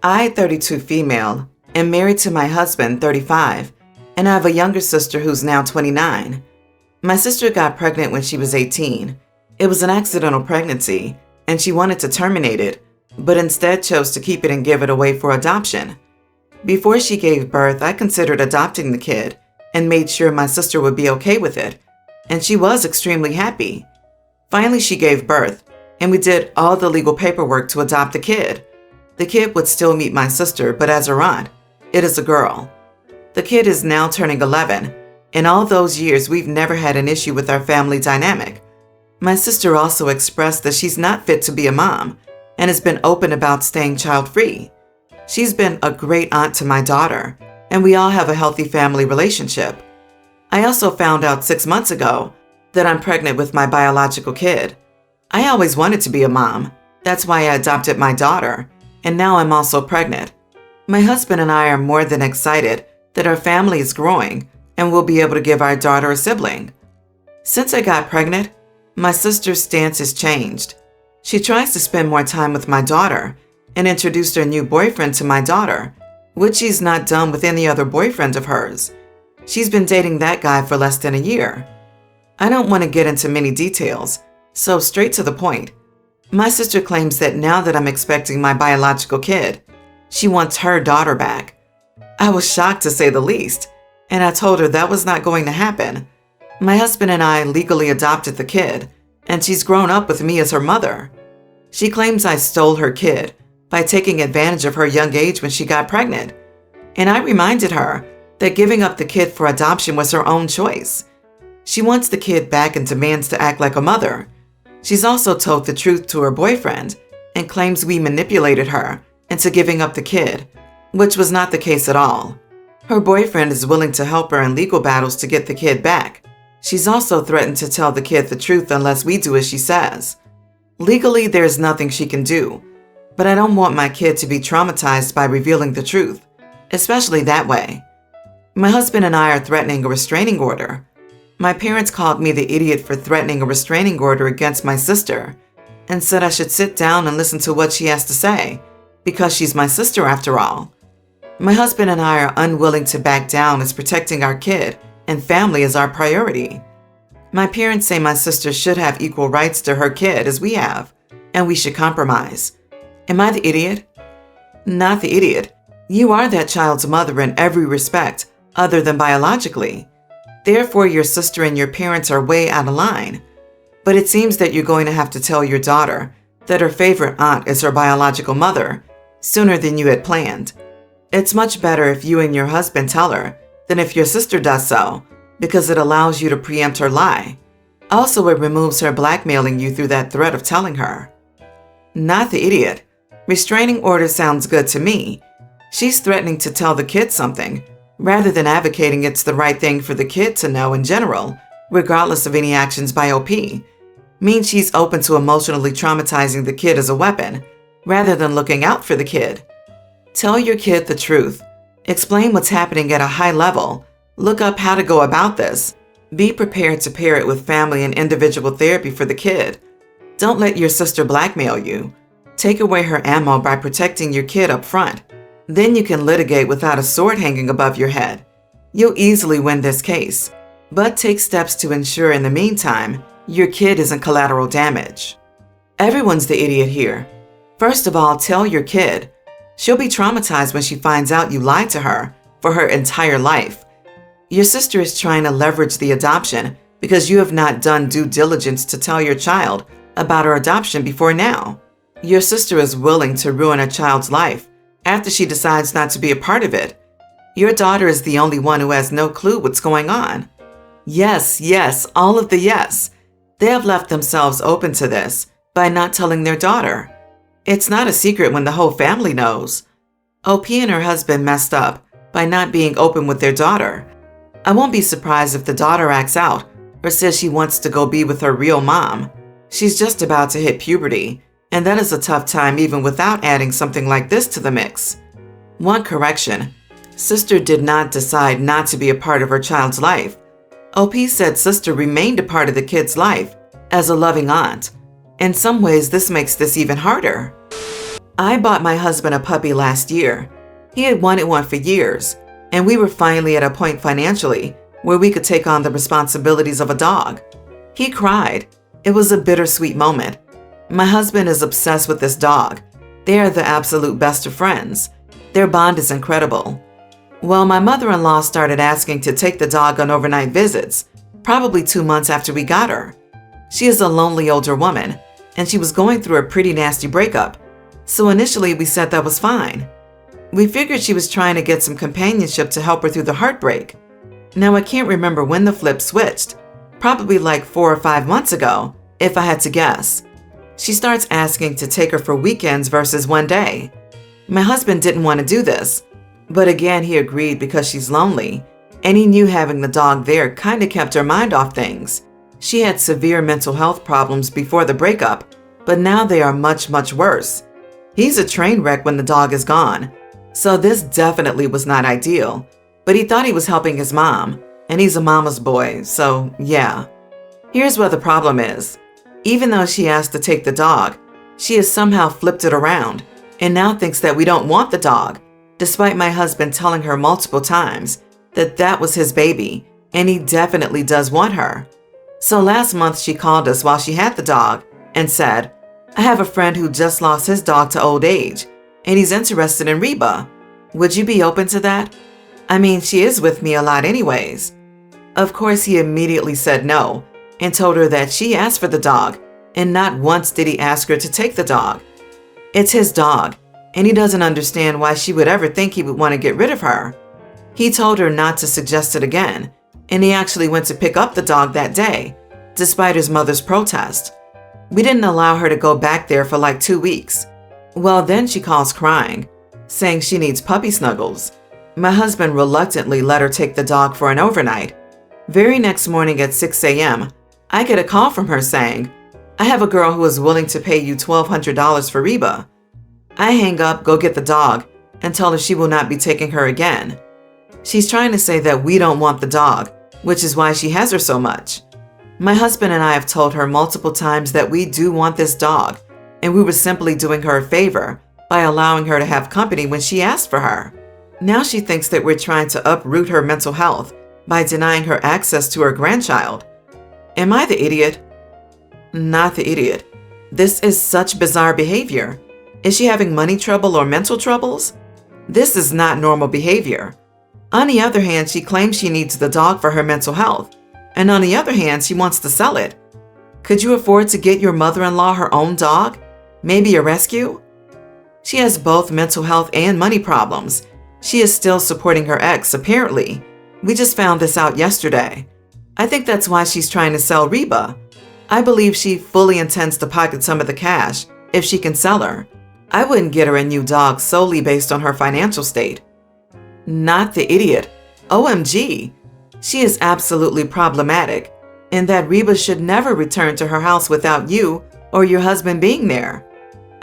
I, 32 female, am married to my husband, 35, and I have a younger sister who's now 29. My sister got pregnant when she was 18. It was an accidental pregnancy, and she wanted to terminate it, but instead chose to keep it and give it away for adoption. Before she gave birth, I considered adopting the kid and made sure my sister would be okay with it, and she was extremely happy. Finally, she gave birth, and we did all the legal paperwork to adopt the kid. The kid would still meet my sister, but as her aunt, it is a girl. The kid is now turning 11. In all those years, we've never had an issue with our family dynamic. My sister also expressed that she's not fit to be a mom and has been open about staying child-free. She's been a great aunt to my daughter, and we all have a healthy family relationship. I also found out 6 months ago that I'm pregnant with my biological kid. I always wanted to be a mom. That's why I adopted my daughter, and now I'm also pregnant. My husband and I are more than excited that our family is growing and we'll be able to give our daughter a sibling. Since I got pregnant, my sister's stance has changed. She tries to spend more time with my daughter and introduced her new boyfriend to my daughter, which she's not done with any other boyfriend of hers. She's been dating that guy for less than a year. I don't want to get into many details, so straight to the point. My sister claims that now that I'm expecting my biological kid, she wants her daughter back. I was shocked to say the least, and I told her that was not going to happen. My husband and I legally adopted the kid, and she's grown up with me as her mother. She claims I stole her kid by taking advantage of her young age when she got pregnant, and I reminded her that giving up the kid for adoption was her own choice. She wants the kid back and demands to act like a mother. She's also told the truth to her boyfriend and claims we manipulated her into giving up the kid, which was not the case at all. Her boyfriend is willing to help her in legal battles to get the kid back. She's also threatened to tell the kid the truth unless we do as she says. Legally, there's nothing she can do, but I don't want my kid to be traumatized by revealing the truth, especially that way. My husband and I are threatening a restraining order. My parents called me the idiot for threatening a restraining order against my sister and said I should sit down and listen to what she has to say, because she's my sister after all. My husband and I are unwilling to back down as protecting our kid and family is our priority. My parents say my sister should have equal rights to her kid as we have, and we should compromise. Am I the idiot? Not the idiot. You are that child's mother in every respect, other than biologically. Therefore, your sister and your parents are way out of line. But it seems that you're going to have to tell your daughter that her favorite aunt is her biological mother sooner than you had planned. It's much better if you and your husband tell her than if your sister does so, because it allows you to preempt her lie. Also, it removes her blackmailing you through that threat of telling her. Not the idiot. Restraining order sounds good to me. She's threatening to tell the kid something, rather than advocating it's the right thing for the kid to know in general, regardless of any actions by OP. Means she's open to emotionally traumatizing the kid as a weapon, rather than looking out for the kid. Tell your kid the truth. Explain what's happening at a high level. Look up how to go about this. Be prepared to pair it with family and individual therapy for the kid. Don't let your sister blackmail you. Take away her ammo by protecting your kid up front. Then you can litigate without a sword hanging above your head. You'll easily win this case, but take steps to ensure in the meantime your kid isn't collateral damage. Everyone's the idiot here. First of all, tell your kid. She'll be traumatized when she finds out you lied to her for her entire life. Your sister is trying to leverage the adoption because you have not done due diligence to tell your child about her adoption before now. Your sister is willing to ruin her child's life after she decides not to be a part of it. Your daughter is the only one who has no clue what's going on. Yes, all of the yes. They have left themselves open to this by not telling their daughter. It's not a secret when the whole family knows. OP and her husband messed up by not being open with their daughter. I won't be surprised if the daughter acts out or says she wants to go be with her real mom. She's just about to hit puberty, and that is a tough time even without adding something like this to the mix. One correction. Sister did not decide not to be a part of her child's life. OP said sister remained a part of the kid's life as a loving aunt. In some ways, this makes this even harder. I bought my husband a puppy last year. He had wanted one for years, and we were finally at a point financially where we could take on the responsibilities of a dog. He cried. It was a bittersweet moment. My husband is obsessed with this dog. They are the absolute best of friends. Their bond is incredible. Well, my mother-in-law started asking to take the dog on overnight visits, probably 2 months after we got her. She is a lonely older woman, and she was going through a pretty nasty breakup. So initially we said that was fine. We figured she was trying to get some companionship to help her through the heartbreak. Now I can't remember when the flip switched, probably like 4 or 5 months ago, if I had to guess. She starts asking to take her for weekends versus one day. My husband didn't want to do this, but again he agreed because she's lonely, and he knew having the dog there kind of kept her mind off things. She had severe mental health problems before the breakup, but now they are much, much worse. He's a train wreck when the dog is gone, so this definitely was not ideal, but he thought he was helping his mom, and he's a mama's boy, so yeah. Here's where the problem is. Even though she asked to take the dog, she has somehow flipped it around and now thinks that we don't want the dog, despite my husband telling her multiple times that that was his baby and he definitely does want her. So last month she called us while she had the dog and said, "I have a friend who just lost his dog to old age and he's interested in Reba. Would you be open to that? I mean, she is with me a lot anyways." Of course, he immediately said no and told her that she asked for the dog, and not once did he ask her to take the dog. It's his dog, and he doesn't understand why she would ever think he would want to get rid of her. He told her not to suggest it again, and he actually went to pick up the dog that day, despite his mother's protest. We didn't allow her to go back there for like 2 weeks. Well, then she calls crying, saying she needs puppy snuggles. My husband reluctantly let her take the dog for an overnight. Very next morning at 6 a.m., I get a call from her saying, "I have a girl who is willing to pay you $1,200 for Reba." I hang up, go get the dog, and tell her she will not be taking her again. She's trying to say that we don't want the dog, which is why she has her so much. My husband and I have told her multiple times that we do want this dog, and we were simply doing her a favor by allowing her to have company when she asked for her. Now she thinks that we're trying to uproot her mental health by denying her access to her grandchild. Am I the idiot? Not the idiot. This is such bizarre behavior. Is she having money trouble or mental troubles? This is not normal behavior. On the other hand, she claims she needs the dog for her mental health, and on the other hand, she wants to sell it. Could you afford to get your mother-in-law her own dog? Maybe a rescue? She has both mental health and money problems. She is still supporting her ex, apparently. We just found this out yesterday. I think that's why she's trying to sell Reba. I believe she fully intends to pocket some of the cash if she can sell her. I wouldn't get her a new dog solely based on her financial state. Not the idiot. OMG. She is absolutely problematic, and that Reba should never return to her house without you or your husband being there.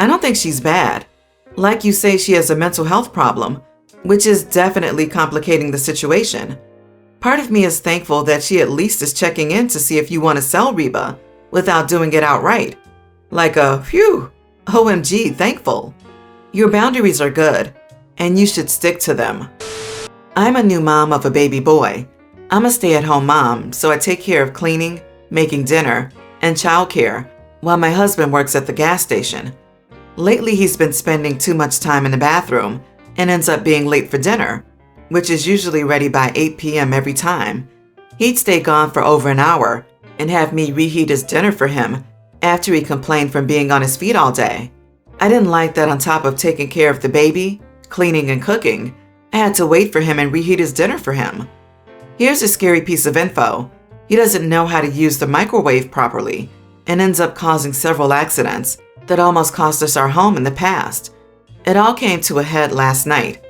I don't think she's bad. Like you say, she has a mental health problem, which is definitely complicating the situation. Part of me is thankful that she at least is checking in to see if you want to sell Reba without doing it outright. Like a phew, OMG, thankful. Your boundaries are good, and you should stick to them. I'm a new mom of a baby boy. I'm a stay-at-home mom, so I take care of cleaning, making dinner, and childcare while my husband works at the gas station. Lately, he's been spending too much time in the bathroom and ends up being late for dinner, which is usually ready by 8 p.m. every time. He'd stay gone for over an hour and have me reheat his dinner for him after he complained from being on his feet all day. I didn't like that on top of taking care of the baby, cleaning and cooking, I had to wait for him and reheat his dinner for him. Here's a scary piece of info. He doesn't know how to use the microwave properly and ends up causing several accidents that almost cost us our home in the past. It all came to a head last night.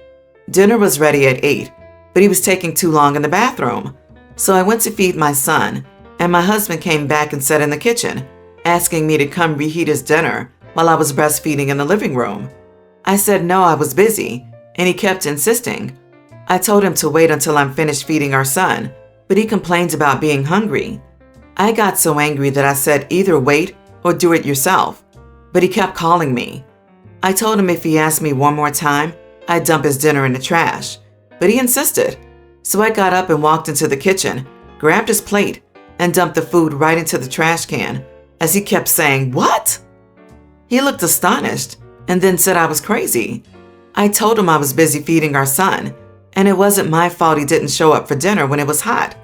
Dinner was ready at 8, but he was taking too long in the bathroom. So I went to feed my son, and my husband came back and sat in the kitchen, asking me to come reheat his dinner while I was breastfeeding in the living room. I said no, I was busy, and he kept insisting. I told him to wait until I'm finished feeding our son, but he complained about being hungry. I got so angry that I said either wait or do it yourself, but he kept calling me. I told him if he asked me one more time, I'd dump his dinner in the trash, but he insisted. So I got up and walked into the kitchen, grabbed his plate, and dumped the food right into the trash can, as he kept saying, "What?" He looked astonished and then said I was crazy. I told him I was busy feeding our son, and it wasn't my fault he didn't show up for dinner when it was hot.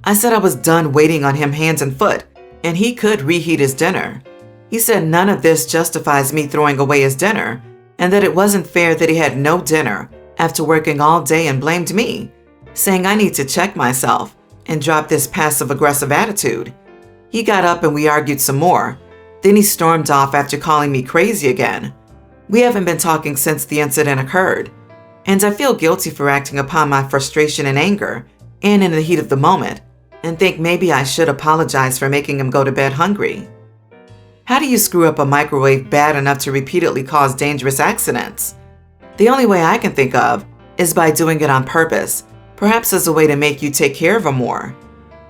I said I was done waiting on him hands and foot, and he could reheat his dinner. He said none of this justifies me throwing away his dinner, and that it wasn't fair that he had no dinner after working all day, and blamed me, saying I need to check myself and drop this passive-aggressive attitude. He got up and we argued some more. Then he stormed off after calling me crazy again. We haven't been talking since the incident occurred, and I feel guilty for acting upon my frustration and anger and in the heat of the moment, and think maybe I should apologize for making him go to bed hungry. How do you screw up a microwave bad enough to repeatedly cause dangerous accidents? The only way I can think of is by doing it on purpose, perhaps as a way to make you take care of him more.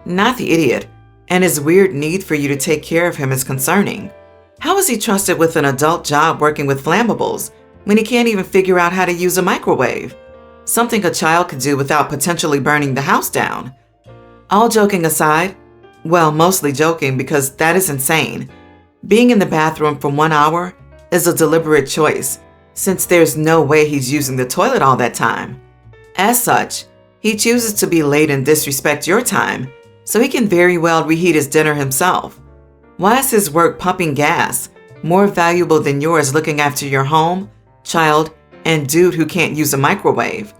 Not the idiot, and his weird need for you to take care of him is concerning. How is he trusted with an adult job working with flammables when he can't even figure out how to use a microwave? Something a child could do without potentially burning the house down. All joking aside, well, mostly joking because that is insane. Being in the bathroom for 1 hour is a deliberate choice, since there's no way he's using the toilet all that time. As such, he chooses to be late and disrespect your time, so he can very well reheat his dinner himself. Why is his work pumping gas more valuable than yours looking after your home, child, and dude who can't use a microwave?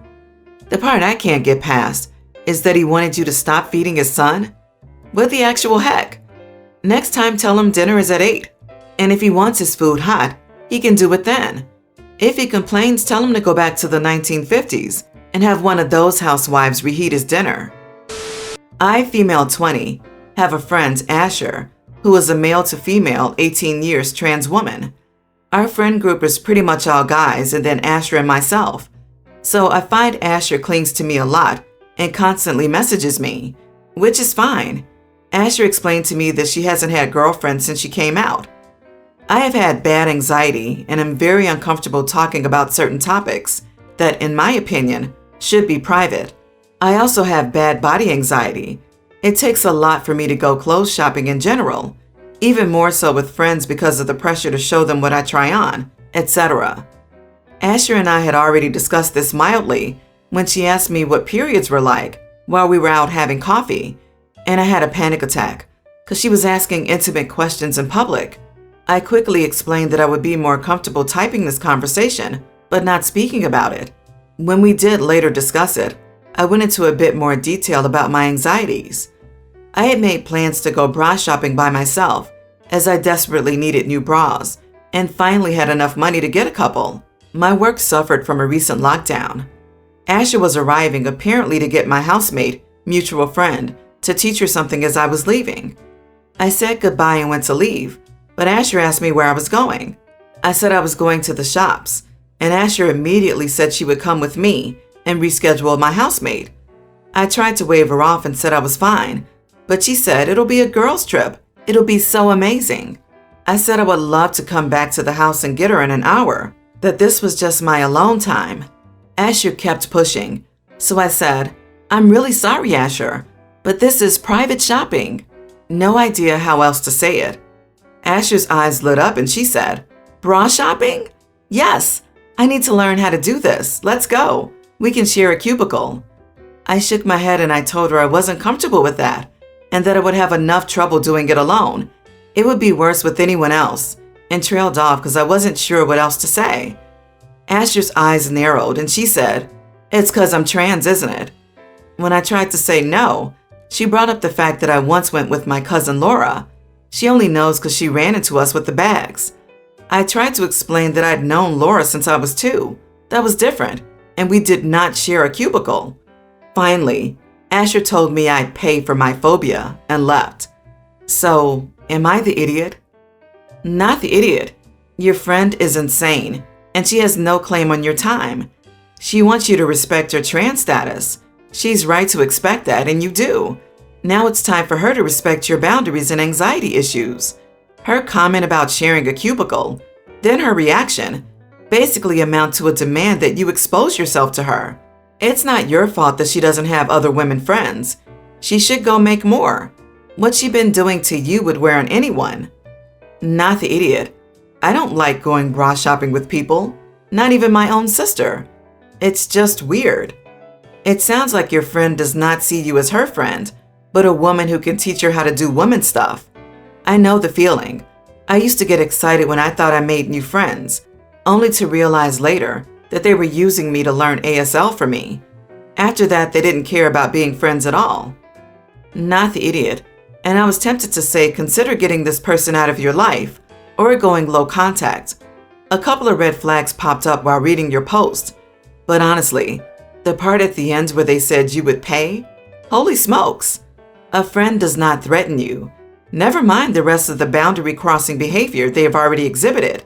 The part I can't get past is that he wanted you to stop feeding his son? What the actual heck? Next time tell him dinner is at 8, and if he wants his food hot, he can do it then. If he complains, tell him to go back to the 1950s and have one of those housewives reheat his dinner. I, female 20, have a friend, Asher, who is a male to female 18 years trans woman. Our friend group is pretty much all guys and then Asher and myself. So I find Asher clings to me a lot and constantly messages me, which is fine. Asher explained to me that she hasn't had girlfriends since she came out. I have had bad anxiety and am very uncomfortable talking about certain topics that, in my opinion, should be private. I also have bad body anxiety. It takes a lot for me to go clothes shopping in general, even more so with friends because of the pressure to show them what I try on, etc. Asher and I had already discussed this mildly when she asked me what periods were like while we were out having coffee, and I had a panic attack because she was asking intimate questions in public. I quickly explained that I would be more comfortable typing this conversation, but not speaking about it. When we did later discuss it, I went into a bit more detail about my anxieties. I had made plans to go bra shopping by myself, as I desperately needed new bras, and finally had enough money to get a couple. My work suffered from a recent lockdown. Asher was arriving apparently to get my housemate, mutual friend, to teach her something as I was leaving. I said goodbye and went to leave, but Asher asked me where I was going. I said I was going to the shops, and Asher immediately said she would come with me and reschedule my housemate. I tried to wave her off and said I was fine, but she said it'll be a girls' trip. It'll be so amazing. I said I would love to come back to the house and get her in an hour, that this was just my alone time. Asher kept pushing, so I said, I'm really sorry, Asher, but this is private shopping. No idea how else to say it. Asher's eyes lit up and she said, bra shopping? Yes, I need to learn how to do this. Let's go. We can share a cubicle. I shook my head and I told her I wasn't comfortable with that and that I would have enough trouble doing it alone. It would be worse with anyone else, and trailed off because I wasn't sure what else to say. Asher's eyes narrowed and she said, it's because I'm trans, isn't it? When I tried to say no, she brought up the fact that I once went with my cousin Laura. She only knows because she ran into us with the bags. I tried to explain that I'd known Laura since I was 2. That was different, and we did not share a cubicle. Finally, Asher told me I'd pay for my phobia and left. So, am I the idiot? Not the idiot. Your friend is insane, and she has no claim on your time. She wants you to respect her trans status. She's right to expect that, and you do. Now it's time for her to respect your boundaries and anxiety issues. Her comment about sharing a cubicle, then her reaction, basically amount to a demand that you expose yourself to her. It's not your fault that she doesn't have other women friends. She should go make more. What she been doing to you would wear on anyone. Not the idiot. I don't like going bra shopping with people, not even my own sister. It's just weird. It sounds like your friend does not see you as her friend, but a woman who can teach her how to do woman stuff. I know the feeling. I used to get excited when I thought I made new friends, only to realize later that they were using me to learn ASL for me. After that, they didn't care about being friends at all. Not the idiot. And I was tempted to say, consider getting this person out of your life or going low contact. A couple of red flags popped up while reading your post. But honestly, the part at the end where they said you would pay? Holy smokes! A friend does not threaten you. Never mind the rest of the boundary crossing behavior they have already exhibited.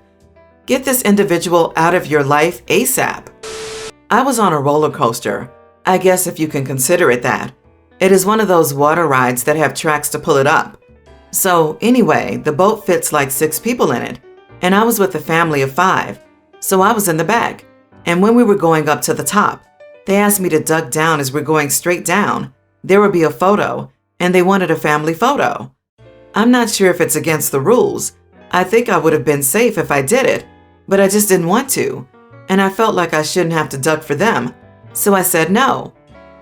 Get this individual out of your life ASAP. I was on a roller coaster, I guess if you can consider it that. It is one of those water rides that have tracks to pull it up. So anyway, the boat fits like 6 people in it, and I was with a family of 5, so I was in the back. And when we were going up to the top, they asked me to duck down as we're going straight down. There would be a photo, and they wanted a family photo. I'm not sure if it's against the rules. I think I would have been safe if I did it, but I just didn't want to, and I felt like I shouldn't have to duck for them, so I said no.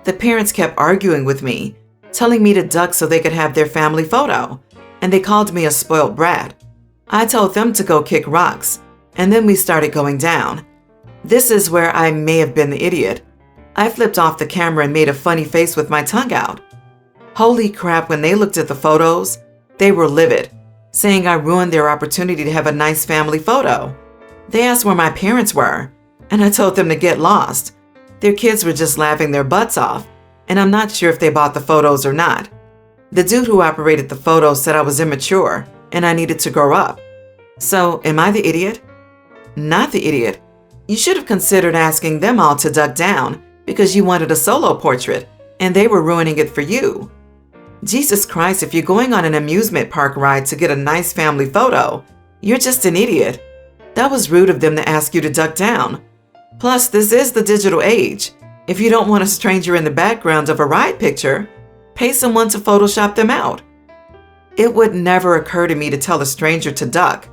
The parents kept arguing with me, telling me to duck so they could have their family photo, and they called me a spoiled brat. I told them to go kick rocks, and then we started going down. This is where I may have been the idiot. I flipped off the camera and made a funny face with my tongue out. Holy crap, when they looked at the photos, they were livid, saying I ruined their opportunity to have a nice family photo. They asked where my parents were, and I told them to get lost. Their kids were just laughing their butts off, and I'm not sure if they bought the photos or not. The dude who operated the photos said I was immature, and I needed to grow up. So, am I the idiot? Not the idiot. You should have considered asking them all to duck down because you wanted a solo portrait, and they were ruining it for you. Jesus Christ, if you're going on an amusement park ride to get a nice family photo, you're just an idiot. That was rude of them to ask you to duck down. Plus, this is the digital age. If you don't want a stranger in the background of a ride picture, pay someone to Photoshop them out. It would never occur to me to tell a stranger to duck.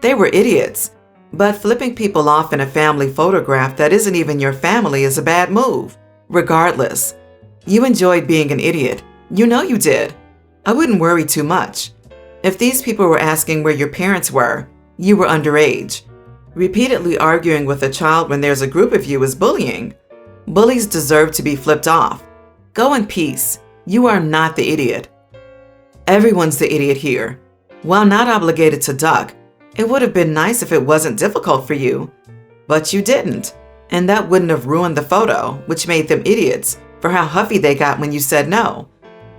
They were idiots. But flipping people off in a family photograph that isn't even your family is a bad move. Regardless, you enjoyed being an idiot. You know you did. I wouldn't worry too much. If these people were asking where your parents were, you were underage. Repeatedly arguing with a child when there's a group of you is bullying. Bullies deserve to be flipped off. Go in peace. You are not the idiot. Everyone's the idiot here. While not obligated to duck, it would have been nice if it wasn't difficult for you. But you didn't, and that wouldn't have ruined the photo, which made them idiots for how huffy they got when you said no.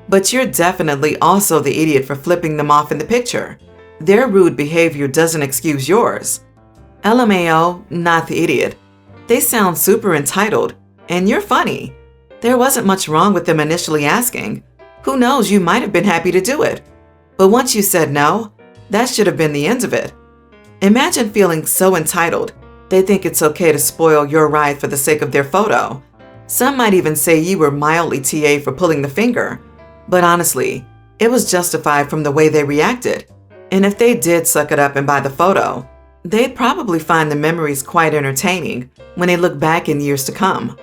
But you're definitely also the idiot for flipping them off in the picture. Their rude behavior doesn't excuse yours. LMAO, not the idiot. They sound super entitled, and you're funny. There wasn't much wrong with them initially asking. Who knows, you might have been happy to do it. But once you said no, that should have been the end of it. Imagine feeling so entitled, they think it's okay to spoil your ride for the sake of their photo. Some might even say you were mildly TA for pulling the finger. But honestly, it was justified from the way they reacted. And if they did suck it up and buy the photo, they'd probably find the memories quite entertaining when they look back in years to come.